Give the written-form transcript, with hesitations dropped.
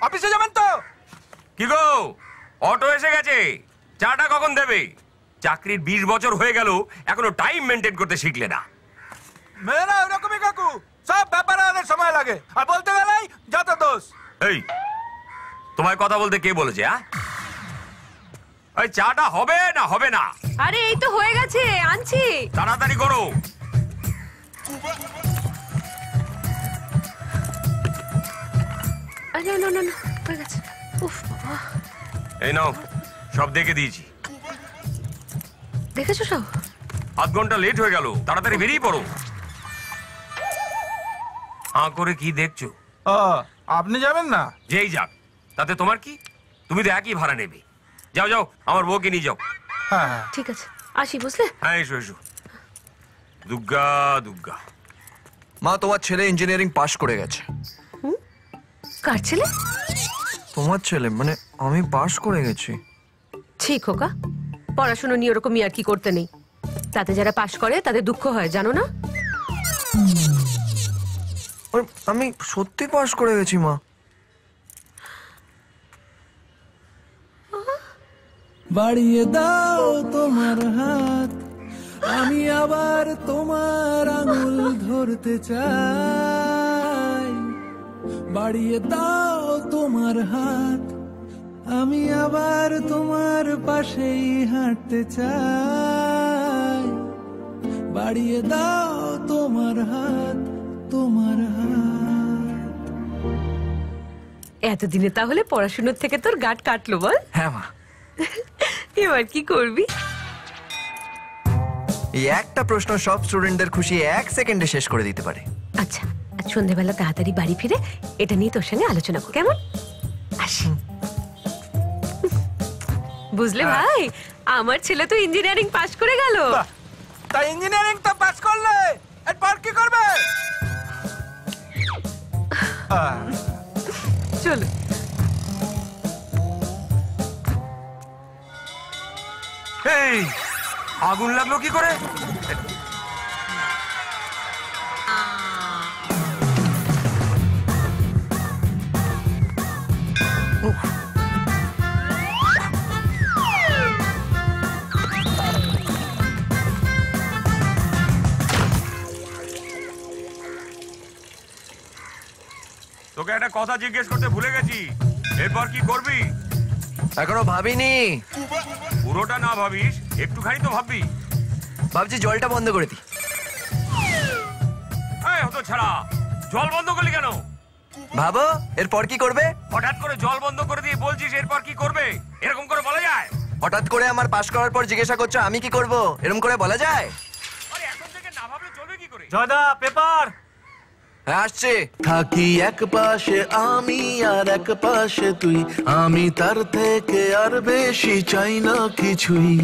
অফিসে যাবেন তো? কি গো, অটো এসে গেছে, চাটা কখন দেবে? চাকরির 20 বছর হয়ে গেল, এখনো টাইম মেনটেন করতে শিখলে না। মেয়েরা ওরকমই কাকু, সব ব্যাপারে অনেক সময় লাগে, আর বলতে গেলেই যত দোষ। এই, তোমায় কথা বলতে কে বলেছে? ওই চাটা হবে না হবে না? আরে এই তো হয়ে গেছে, আনছি। তাড়াতাড়ি করো। আরে না না না, হয়ে গেছে। উফ বাবা। এই নাও, সব দেখে দিয়েছি। দেখেছো সব? আধ ঘন্টা লেট হয়ে গেল, তাড়াতাড়ি বেরিয়ে পড়ো। করে কি দেখছো? আপনি যাবেন না? যেই যাক, তাতে তোমার কি? তুমি তো একই ভাড়া নেবে। যাও যাও, আমার বউকে নিয়ে যাও। হ্যাঁ ঠিক আছে, আসি, বুঝলে? হ্যাঁ, এসো এসো। দুর্গা দুর্গা। মা, তোমার ছেলে ইঞ্জিনিয়ারিং পাশ করে গেছে। কার ছেলে? তোমার ছেলে, মানে আমি পাশ করে গেছি। ঠিক খোকা, পড়াশোনা নিয়ে ওরকম আর কি করতে নেই। তাতে যারা পাশ করে তাদের দুঃখ হয়, জানো না? আমি সত্যি পাশ করে গেছি মা। বাড়িয়ে দাও তোমার হাত, আমি আবার তোমার আঙুল ধরতে চাই। বাড়িয়ে দাও তোমার হাত, আমি আবার তোমার পাশেই হাঁটতে চাই। বাড়িয়ে দাও তোমার হাত, তোমার হাত। এতদিনে তাহলে পড়াশোনার থেকে তোর গাঁট কাটলো, বল? হ্যাঁ মা। এবার কি করবি? এই একটা প্রশ্ন সব স্টুডেন্টদের খুশি 1 সেকেন্ডে শেষ করে দিতে পারে। আচ্ছা, আজ সন্ধ্যাবেলা তাড়াতাড়ি বাড়ি ফিরে এটা নিয়ে তোর সঙ্গে আলোচনা কর, কেমন? আসি। বুঝলে ভাই, আমার ছেলে তো ইঞ্জিনিয়ারিং পাশ করে গেল। তা ইঞ্জিনিয়ারিং তো পাস করলে এরপর কি করবে? চলো। এই, আগুন লাগলো কি করে? তোকে একটা কথা জিজ্ঞেস করতে ভুলে গেছি, এরপর কি করবি? এখনো ভাবিনি। পুরোটা না ভাবিস, একটুখানি তো ভাববি। ভাবছি জলটা বন্ধ করে দিই। হতো ছাড়া, জল বন্ধ করলি কেন? ভাবো এরপর কি করবে। হঠাৎ করে জল বন্ধ করে দিয়ে বলছিস এরপর কি করবে? এরকম করে বলা যায়? হঠাৎ করে আমার পাশ করার পর জিজ্ঞাসা করছো আমি কি করব, এরকম করে বলা যায়? আরে এখন থেকে না ভাবলে চলবে কি করে? জয়দা, পেপার। হ্যাঁ, আসছে। থাকি এক পাশে আমি আর এক পাশে তুই, আমি তার থেকে আর বেশি চাই না কিছুই।